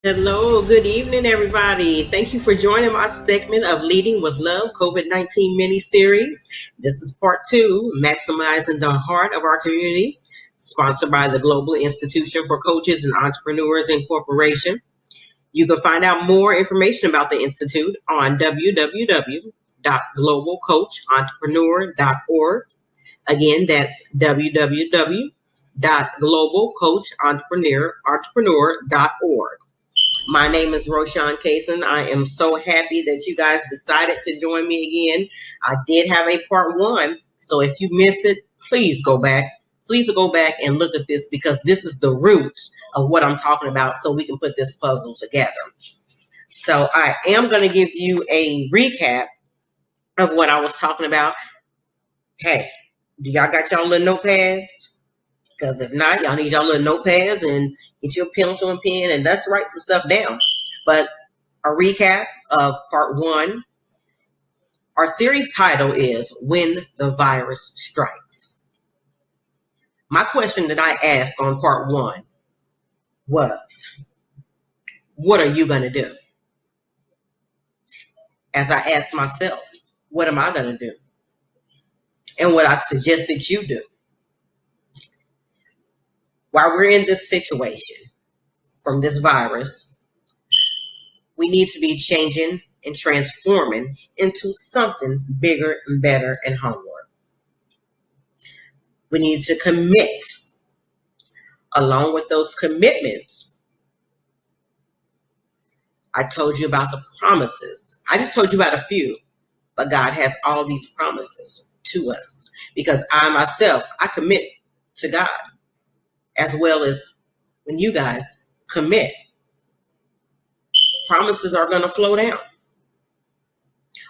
Hello, good evening, everybody. Thank you for joining my segment of Leading with Love COVID-19 mini series. This is part two, Maximizing the Heart of Our Communities, sponsored by the Global Institution for Coaches and Entrepreneurs Incorporation. You can find out more information about the Institute on www.globalcoachentrepreneur.org. Again, that's www.globalcoachentrepreneur.org. My name is Roshawn Cason. I am so happy that you guys decided to join me again. I did have a part one, so if you missed it, please go back. Please go back and look at this because this is the root of what I'm talking about so we can put this puzzle together. So I am going to give you a recap of what I was talking about. Hey, do y'all got y'all little notepads? Because if not, y'all need y'all little notepads and get your pencil and pen and let's write some stuff down. But a recap of part one. Our series title is When the Virus Strikes. My question that I asked on part one was, what are you going to do? As I asked myself, what am I going to do? And what I suggest that you do. While we're in this situation from this virus, we need to be changing and transforming into something bigger and better and homeward. We need to commit. Along with those commitments, I told you about the promises. I just told you about a few, but God has all these promises to us because I myself, I commit to God as well as when you guys commit. Promises are going to flow down,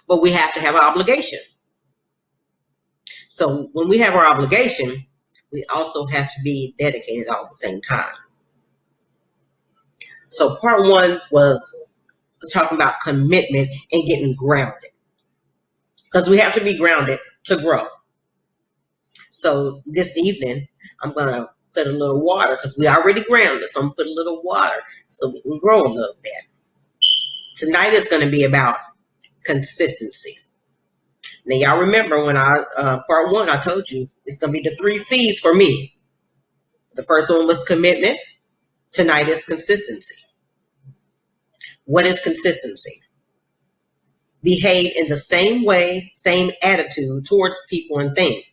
but we have to have an obligation. So when we have our obligation, we also have to be dedicated all at the same time. So part one was talking about commitment and getting grounded because we have to be grounded to grow. So this evening, I'm going to put a little water because we already grounded. So I'm going to put a little water so we can grow a little bit. Tonight is going to be about consistency. Now, y'all remember when part one, I told you it's going to be the 3 C's for me. The first one was commitment. Tonight is consistency. What is consistency? Behave in the same way, same attitude towards people and things.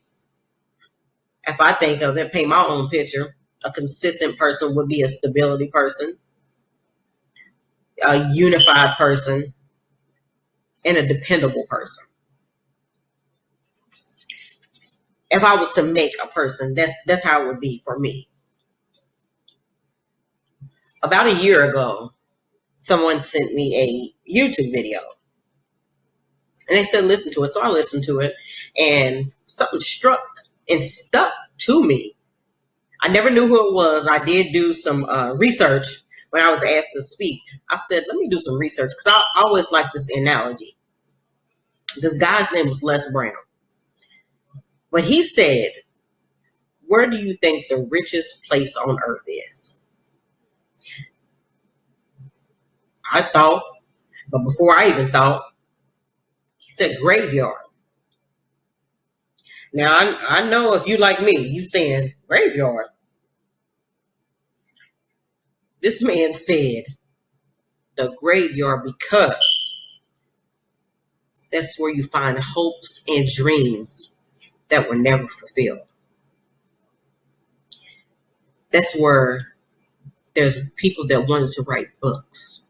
If I think of it, paint my own picture, a consistent person would be a stability person, a unified person, and a dependable person. If I was to make a person, that's how it would be for me. About a year ago, someone sent me a YouTube video. And they said, listen to it. So I listened to it. And something struck and stuck to me. I never knew who it was. I did do some research when I was asked to speak. I said, let me do some research. Because I always like this analogy. This guy's name was Les Brown. But he said, where do you think the richest place on earth is? I thought, but before I even thought, he said graveyard. Now, I know if you like me, you saying graveyard. This man said the graveyard because that's where you find hopes and dreams that were never fulfilled. That's where there's people that wanted to write books.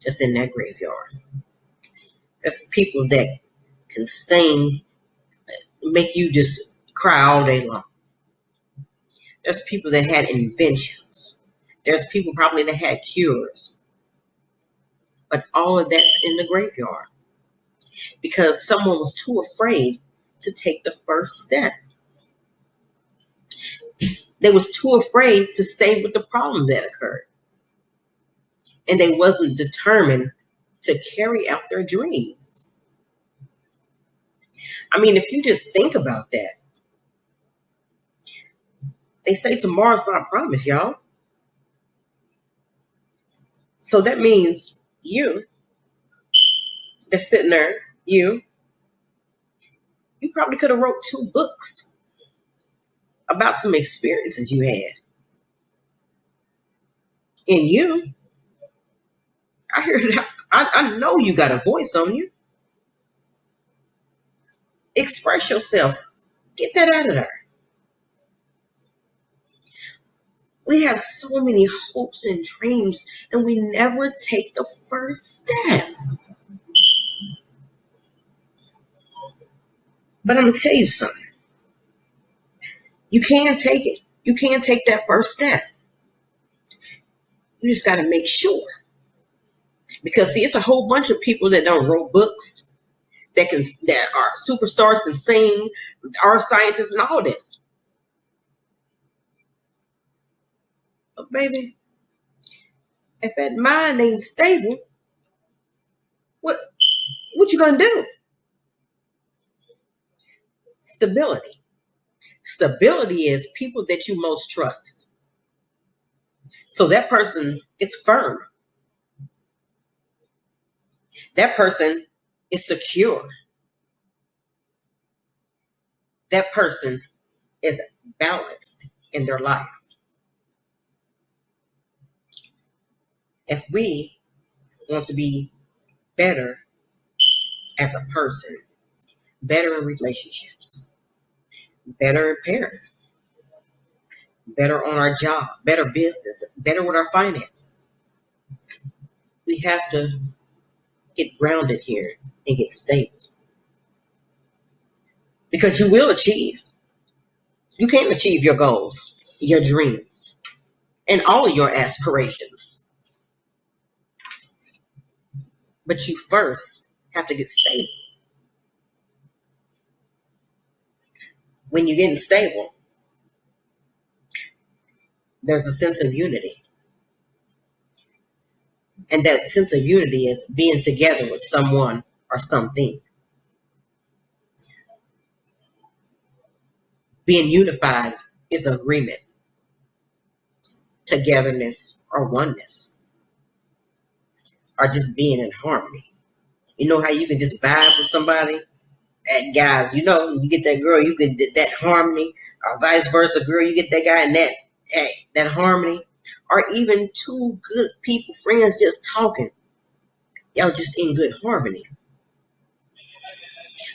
That's in that graveyard. That's people that can sing, make you just cry all day long. There's people that had inventions. There's people probably that had cures. But all of that's in the graveyard because someone was too afraid to take the first step. They was too afraid to stay with the problem that occurred. And they wasn't determined to carry out their dreams. I mean, if you just think about that, they say tomorrow's not promised, y'all. So that means you that's sitting there, you probably could have wrote 2 books about some experiences you had. And you, I hear that. I know you got a voice on you. Express yourself. Get that out of there. We have so many hopes and dreams, and we never take the first step. But I'm going to tell you something. You can take it. You can take that first step. You just got to make sure. Because, see, it's a whole bunch of people that don't wrote books, that are superstars, can sing, are scientists, and all this. But, baby, if that mind ain't stable, what you going to do? Stability. Stability is people that you most trust. So that person is firm. That person is secure. That person is balanced in their life. If we want to be better as a person, better in relationships, better in parenting, better on our job, better business, better with our finances, we have to get grounded here and get stable. Because you will achieve. You can achieve your goals, your dreams, and all of your aspirations. But you first have to get stable. When you're getting stable, there's a sense of unity. And that sense of unity is being together with someone or something. Being unified is agreement, togetherness, or oneness, or just being in harmony. You know how you can just vibe with somebody? And guys, you know, you get that girl, you get that harmony, or vice versa, girl, you get that guy and that harmony, or even 2 good people, friends, just talking. Y'all just in good harmony.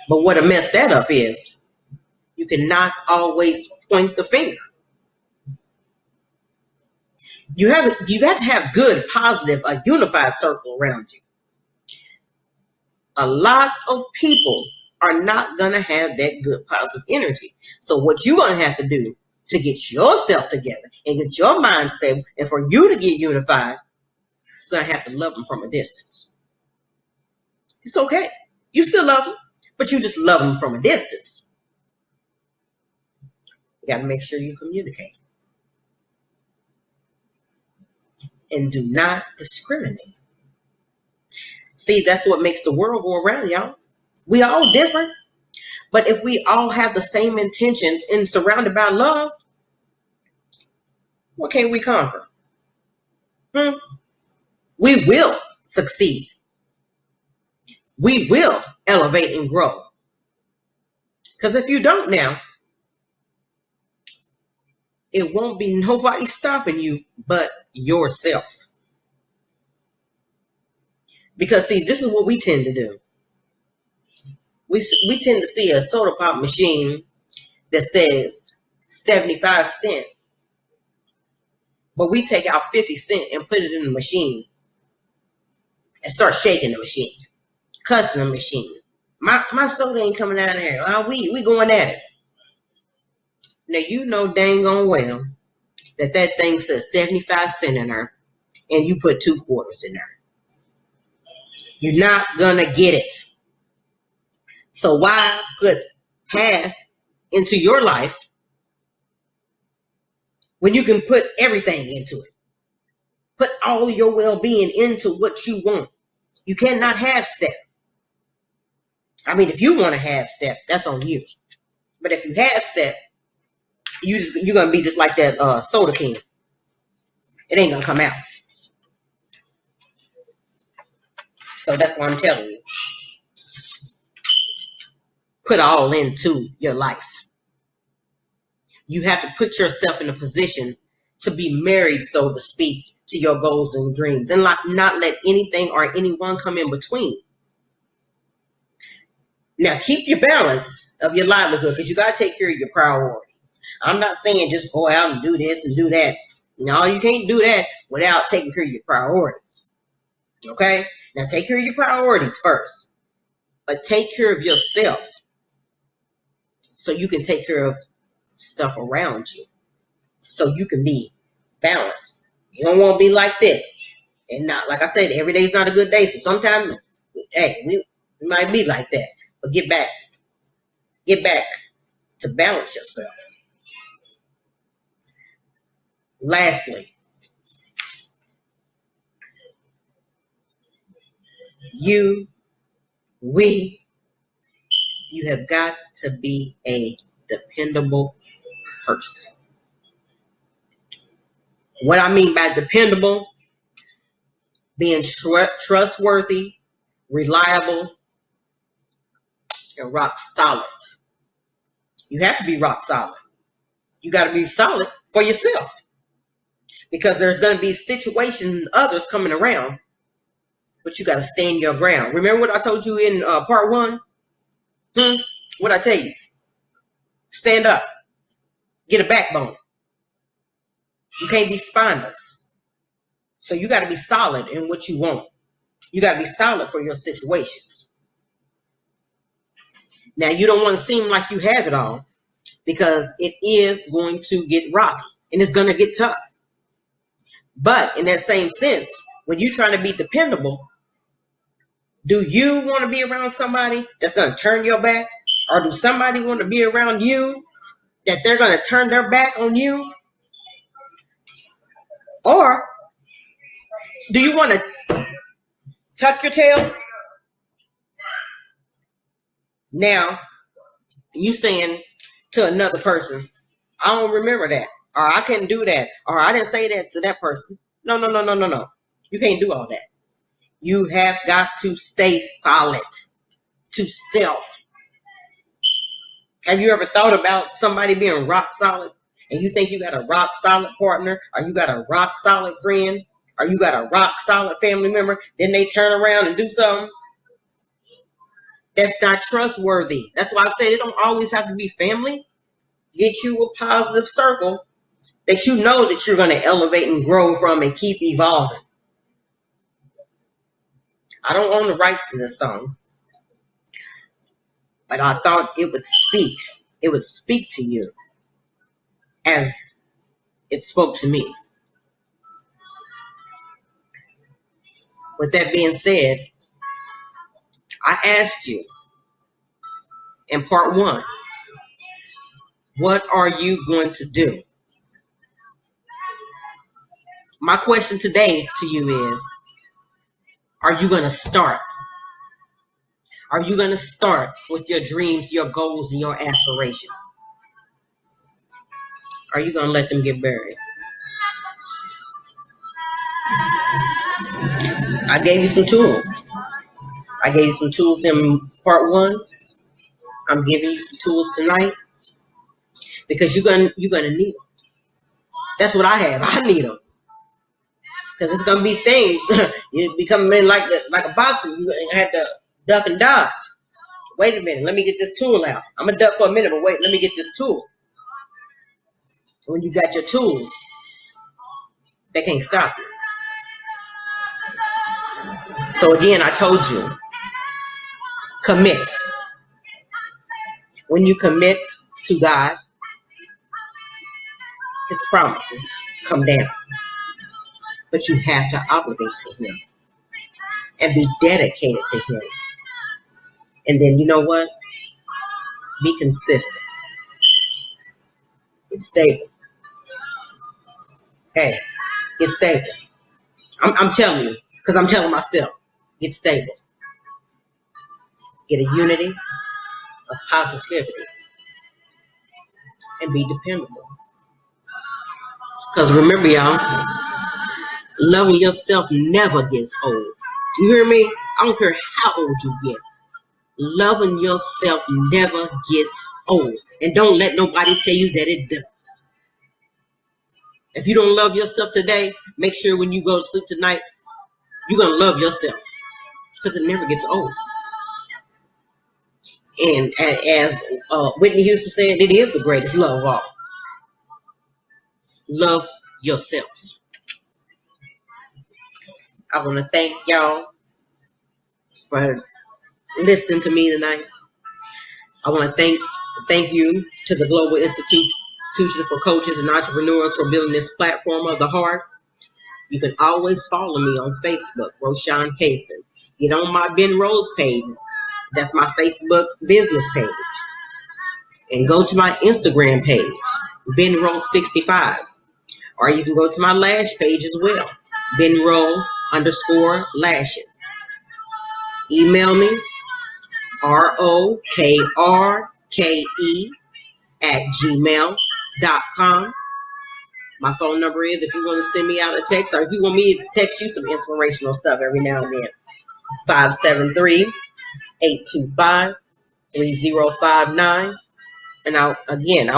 But what a mess that up is, you cannot always point the finger. You got to have good, positive, a unified circle around you. A lot of people are not going to have that good, positive energy. So what you're going to have to do to get yourself together and get your mind stable, and for you to get unified, you're going to have to love them from a distance. It's okay. You still love them, but you just love them from a distance. You got to make sure you communicate. And do not discriminate. See, that's what makes the world go around, y'all. We all different. But if we all have the same intentions and surrounded by love, what can't we conquer? We will succeed. We will elevate and grow. Because if you don't now, it won't be nobody stopping you but yourself. Because, see, this is what we tend to do. We tend to see a soda pop machine that says 75 cents, but we take out 50 cents and put it in the machine and start shaking the machine, cussing the machine. My soda ain't coming out of here. We going at it. Now, you know dang on well that thing says 75 cents in there, and you put 2 quarters in there. You're not gonna get it. So why put half into your life when you can put everything into it? Put all your well-being into what you want. You cannot half step. I mean, if you want to half step, that's on you. But if you half step, you're gonna be just like that soda can. It ain't gonna come out. So that's what I'm telling you. Put all into your life. You have to put yourself in a position to be married, so to speak, to your goals and dreams, and not let anything or anyone come in between. Now, keep your balance of your livelihood, because you got to take care of your priorities. I'm not saying just go out and do this and do that. No, you can't do that without taking care of your priorities. Okay? Now, take care of your priorities first, but take care of yourself so you can take care of stuff around you, so you can be balanced. You don't want to be like this. And not, like I said, every day is not a good day. So sometimes, hey, we might be like that. But get back to balance yourself. Lastly, you have got to be a dependable person. What I mean by dependable, being trustworthy, reliable, and rock solid. You have to be rock solid. You got to be solid for yourself, because there's going to be situations and others coming around, but you got to stand your ground. Remember what I told you in part one? What I tell you? Stand up. Get a backbone. You can't be spineless. So you got to be solid in what you want. You got to be solid for your situations. Now, you don't want to seem like you have it all, because it is going to get rocky and it's going to get tough. But in that same sense, when you're trying to be dependable, do you want to be around somebody that's going to turn your back? Or do somebody want to be around you that they're going to turn their back on you? Or do you want to tuck your tail? Now, you saying to another person, I don't remember that, or I couldn't do that, or I didn't say that to that person. No. You can't do all that. You have got to stay solid to self. Have you ever thought about somebody being rock solid, and you think you got a rock solid partner, or you got a rock solid friend, or you got a rock solid family member, then they turn around and do something? That's not trustworthy. That's why I say it don't always have to be family. Get you a positive circle that you know that you're going to elevate and grow from and keep evolving. I don't own the rights to this song, but I thought it would speak. It would speak to you as it spoke to me. With that being said, I asked you in part one, what are you going to do? My question today to you is, are you going to start? Are you going to start with your dreams, your goals, and your aspirations? Are you going to let them get buried? I gave you some tools. I gave you some tools in part one. I'm giving you some tools tonight, because you're gonna need them. That's what I have. I need them, because it's gonna be things. You become like a boxer. You have to duck and dodge. Wait a minute. Let me get this tool out. I'm gonna duck for a minute, but wait. Let me get this tool. When you got your tools, they can't stop you. So again, I told you, commit. When you commit to God, His promises come down. But you have to obligate to Him and be dedicated to Him. And then you know what? Be consistent. Get stable. Hey, get stable. I'm telling you, because I'm telling myself, get stable. Get a unity of positivity and be dependable. Because remember, y'all, loving yourself never gets old. You hear me? I don't care how old you get. Loving yourself never gets old. And don't let nobody tell you that it does. If you don't love yourself today, make sure when you go to sleep tonight, you're going to love yourself. Because it never gets old. And as Whitney Houston said, it is the greatest love of all. Love yourself. I want to thank y'all for listening to me tonight. I want to thank you to the Global Institution for Coaches and Entrepreneurs for building this platform of the heart. You can always follow me on Facebook, Roshawn Cason. Get on my Ben Rose page. That's my Facebook business page. And go to my Instagram page, Ben Rose 65. Or you can go to my lash page as well, benroll_lashes. Email me, ROKRKE@gmail.com. My phone number is, if you want to send me out a text, or if you want me to text you some inspirational stuff every now and then, 573-825-3059. And I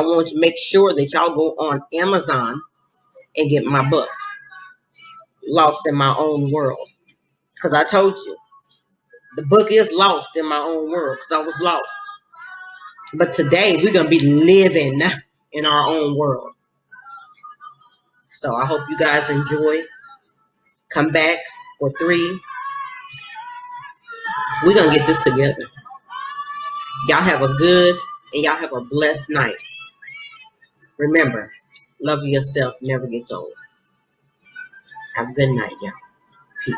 want to make sure that y'all go on Amazon and get my book, Lost in My Own World. Because I told you, the book is lost in my own world, because I was lost. But today, we're going to be living in our own world. So I hope you guys enjoy. Come back for 3. We're going to get this together. Y'all have a good and y'all have a blessed night. Remember, love yourself never gets old. Have a good night, y'all. Peace.